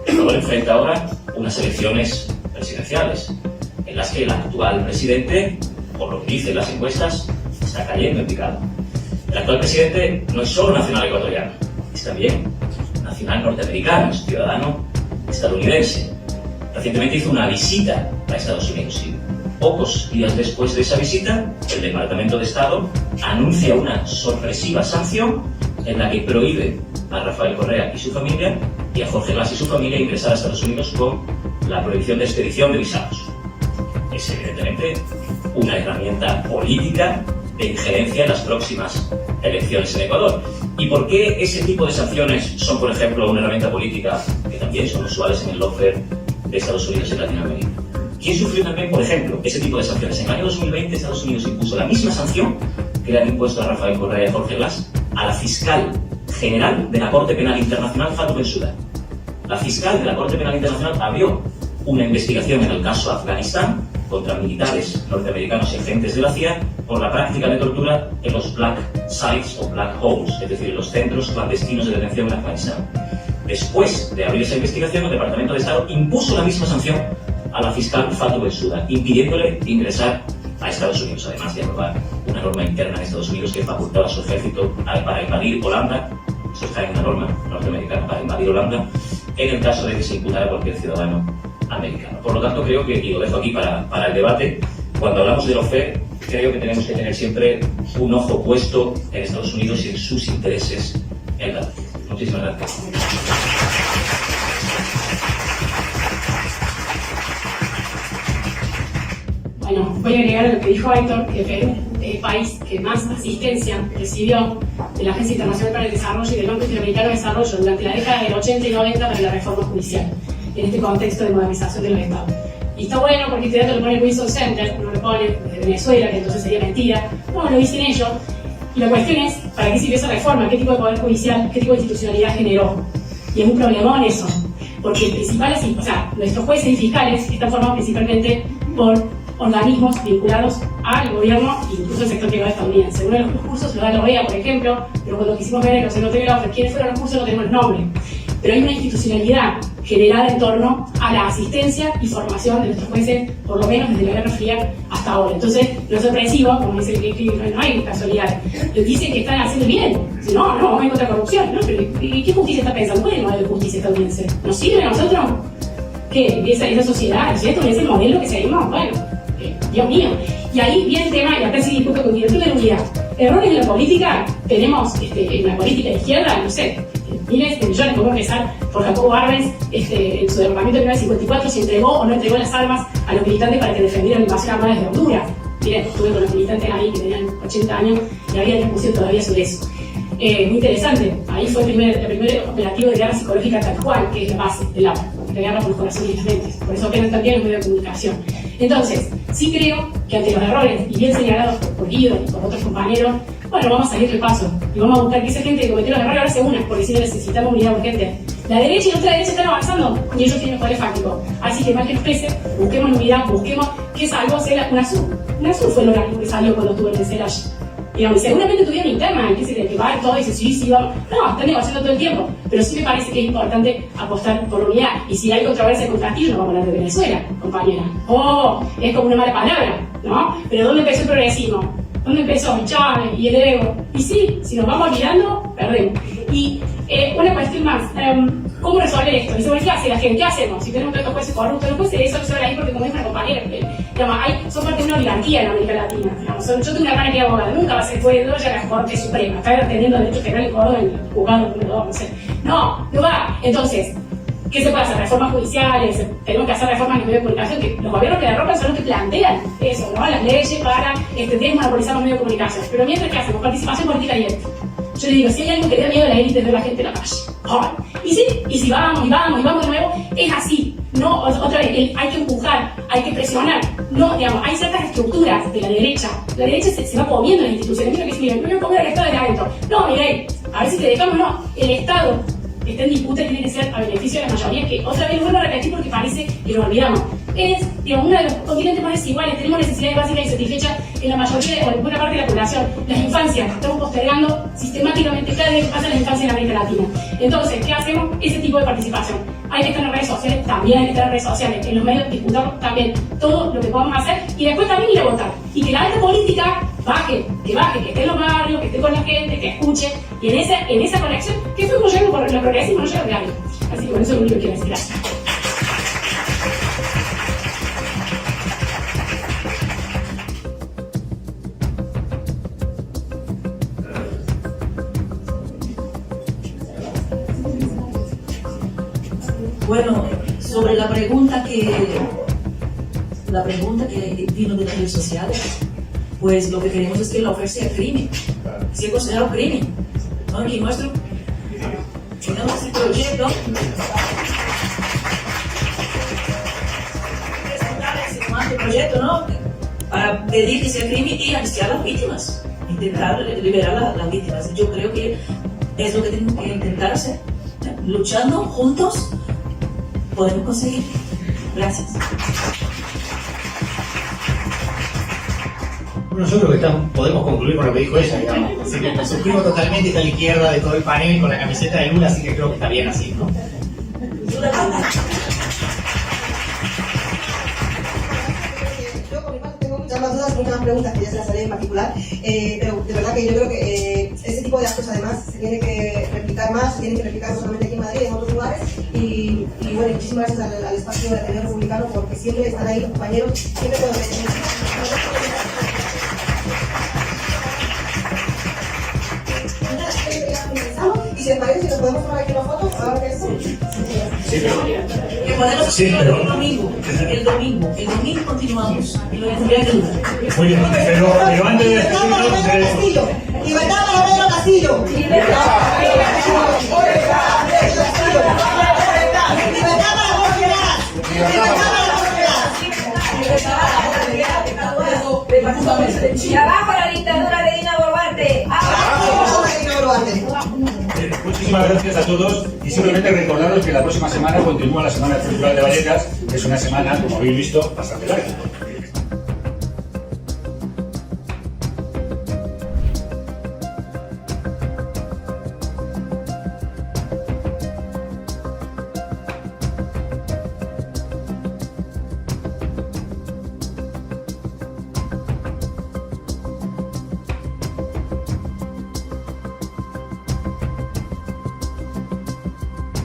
Ecuador enfrenta ahora unas elecciones presidenciales en las que el actual presidente, por lo que dicen las encuestas, está cayendo en picado. El actual presidente no es solo nacional ecuatoriano, es también nacional norteamericano, es ciudadano estadounidense. Recientemente hizo una visita a Estados Unidos y pocos días después de esa visita, el Departamento de Estado anuncia una sorpresiva sanción en la que prohíbe a Rafael Correa y su familia y a Jorge Glass y su familia ingresar a Estados Unidos con la prohibición de expedición de visados. Es evidentemente una herramienta política de injerencia en las próximas elecciones en Ecuador. ¿Y por qué ese tipo de sanciones son, por ejemplo, una herramienta política que también son usuales en el lawfare de Estados Unidos y Latinoamérica? ¿Quién sufrió también, por ejemplo, ese tipo de sanciones? En el año 2020 Estados Unidos impuso la misma sanción que le han impuesto a Rafael Correa y a Jorge Glass a la fiscal general de la Corte Penal Internacional, Fatou Bensouda. La fiscal de la Corte Penal Internacional abrió una investigación en el caso Afganistán contra militares norteamericanos y agentes de la CIA por la práctica de tortura en los black sites o black holes, es decir, en los centros clandestinos de detención en Afganistán. Después de abrir esa investigación, el Departamento de Estado impuso la misma sanción a la fiscal Fatou Bensouda, impidiéndole ingresar a Estados Unidos, además de aprobar una norma interna en Estados Unidos que facultaba a su ejército para invadir Holanda. Eso está en una norma norteamericana, para invadir Holanda, en el caso de que se imputara a cualquier ciudadano americano. Por lo tanto, creo que, y lo dejo aquí para el debate, cuando hablamos de lawfare, creo que tenemos que tener siempre un ojo puesto en Estados Unidos y en sus intereses en la región. Muchísimas gracias.
voy a agregar a lo que dijo Héctor, que Perú es el país que más asistencia recibió de la Agencia Internacional para el Desarrollo y del Banco Interamericano de Desarrollo durante la década del 80 y 90 para la reforma judicial, en este contexto de modernización de los estados. Y está bueno porque este dato lo pone el Wilson Center, no lo pone desde Venezuela, que entonces sería mentira. No, lo dicen ellos. Y la cuestión es, ¿para qué sirvió esa reforma? ¿Qué tipo de poder judicial, qué tipo de institucionalidad generó? Y es un problemón eso, porque el principal es, o sea, nuestros jueces y fiscales están formados principalmente por organismos vinculados al gobierno e incluso al sector privado estadounidense. Uno de los cursos lo da la OEA, por ejemplo, pero cuando quisimos ver en los observatorios quiénes fueron los cursos no tenemos el nombre. Pero hay una institucionalidad generada en torno a la asistencia y formación de nuestros jueces, por lo menos desde la Guerra Fría hasta ahora. Entonces, no es sorpresivo, como dice que no hay casualidad. Dicen que están haciendo bien. Dicen, no hay contra corrupción, ¿no? Pero ¿qué justicia está pensando? ¿Cuál es el modelo de justicia estadounidense? ¿Nos sirve a nosotros? ¿Qué? Esa sociedad, ¿cierto? ¿Es el modelo que seguimos? Bueno, Dios mío. Y ahí viene el tema, y acá sí discuto con director de la unidad. Errores en la política, tenemos en la política de izquierda, no sé, miles de millones, podemos empezar por Jacobo Arbenz, en su derrocamiento de 1954, si entregó o no entregó las armas a los militantes para que defendieran la invasión armada desde Honduras. Miren, estuve con los militantes ahí que tenían 80 años y había discusión todavía sobre eso. Muy interesante, ahí fue el primer operativo de guerra psicológica tal cual, que es la base de la guerra por los corazones y las mentes. Por eso apenas también los medios de comunicación. Entonces, sí creo que ante los errores, y bien señalados por Guido y por otros compañeros, bueno, vamos a salir del paso y vamos a buscar que esa gente que cometió los errores ahora se una, porque si no necesitamos unidad urgente. La derecha y la ultraderecha están avanzando y ellos tienen poder fáctico. Así que más que nos pese, busquemos unidad, busquemos que salvó UNASUR. UNASUR fue el organismo que salió cuando estuvo en el CELASH. Digamos, y seguramente tuvieron interna, que se le va todo y dice sí, vamos. No, están negociando todo el tiempo. Pero sí me parece que es importante apostar por unidad. Y si hay controversia con Castillo, no vamos a hablar de Venezuela, compañera. Es como una mala palabra, ¿no? Pero ¿dónde empezó el progresismo? ¿Dónde empezó Chávez y el ego? Y sí, si nos vamos olvidando, perdemos. Y una cuestión más, ¿cómo resolver esto? Dice, bueno, ¿qué hace la gente? ¿Qué hacemos? Si tenemos tantos jueces corruptos, los jueces eso se ve ahí porque como dijo una compañera, digamos, son parte de una oligarquía en América Latina. Digamos, yo tengo una hermana que es abogada, nunca va a ser juez de la Corte Suprema, está atendiendo derecho penal en Córdoba, en el juzgado número 2, no sé. No va. Entonces, ¿qué se puede hacer? Reformas judiciales, tenemos que hacer reformas en los medios de comunicación, que los gobiernos que la ropan son los que plantean eso, ¿no? Las leyes para desmonopolizar los medios de comunicación. Pero mientras que hacemos participación política y ética. Yo le digo, si hay algo que le da miedo a la élite es ver a la gente en la calle. Y sí, y si vamos de nuevo, es así. No, otra vez, hay que empujar, hay que presionar. No, digamos, hay ciertas estructuras de la derecha. La derecha se va comiendo las instituciones. Mira que si me voy a comer al Estado de adentro. No, mire, a ver si te dejamos, no. El Estado está en disputa y tiene que ser a beneficio de la mayoría, que otra vez vuelvo a repetir porque parece que lo olvidamos. Es, digamos, uno de los continentes más desiguales, tenemos necesidades básicas insatisfechas en la mayoría o en buena parte de la población. Las infancias, estamos postergando sistemáticamente cada vez que pasan las infancias en América Latina. Entonces, ¿qué hacemos? Ese tipo de participación. Hay que estar en las redes sociales, también hay que estar en las redes sociales, en los medios disputamos también todo lo que podamos hacer y después también ir a votar. Y que la alta política baje, que esté en los barrios, que esté con la gente, que escuche, y en esa conexión, que fuimos llegando por lo progresismo, no llega de algo. Así que con eso es lo único que quiero decir. Gracias.
Bueno, sobre la pregunta que vino de las redes sociales, pues lo que queremos es que la oferta sea crimen, sea considerado crimen. ¿No? Y tenemos ese proyecto, presentar ese proyecto, ¿no? Para pedir que sea crimen y amnistiar a las víctimas, intentar liberar a las víctimas. Yo creo que es lo que tenemos que intentar hacer, luchando juntos. Podemos conseguir. Gracias.
Bueno, yo creo que podemos concluir con lo que dijo ella, digamos. Así que me suscribo totalmente, está a la izquierda de todo el panel con la camiseta de Lula, así que creo que está bien así, ¿no?
Yo por mi parte tengo muchas más dudas, muchas más preguntas que ya se las haré en particular, pero de verdad que yo creo que ese tipo de actos además se tiene que replicar más, se tiene que replicar no solamente aquí en Madrid, en otros lugares, y bueno, muchísimas gracias al espacio de Ateneo Republicano porque siempre están ahí los compañeros, siempre cuando me y si les parece, si nos podemos tomar aquí una foto, ahora que eso.
Sí, pero Que podemos
Sí,
hacerlo
pero-
el domingo continuamos. Y lo voy a ayudar.
Muy bien, pero antes de
Libertad para Pedro Castillo. Libertad para Pedro Castillo. Libertad para Pedro Castillo. Libertad para Jorge Lagas. Libertad para Jorge Lagas.
Y abajo la dictadura de Dina Boluarte. ¡Abajo!
Muchísimas gracias a todos y simplemente recordaros que la próxima semana continúa la Semana Cultural de Vallecas, que es una semana, como habéis visto, bastante larga.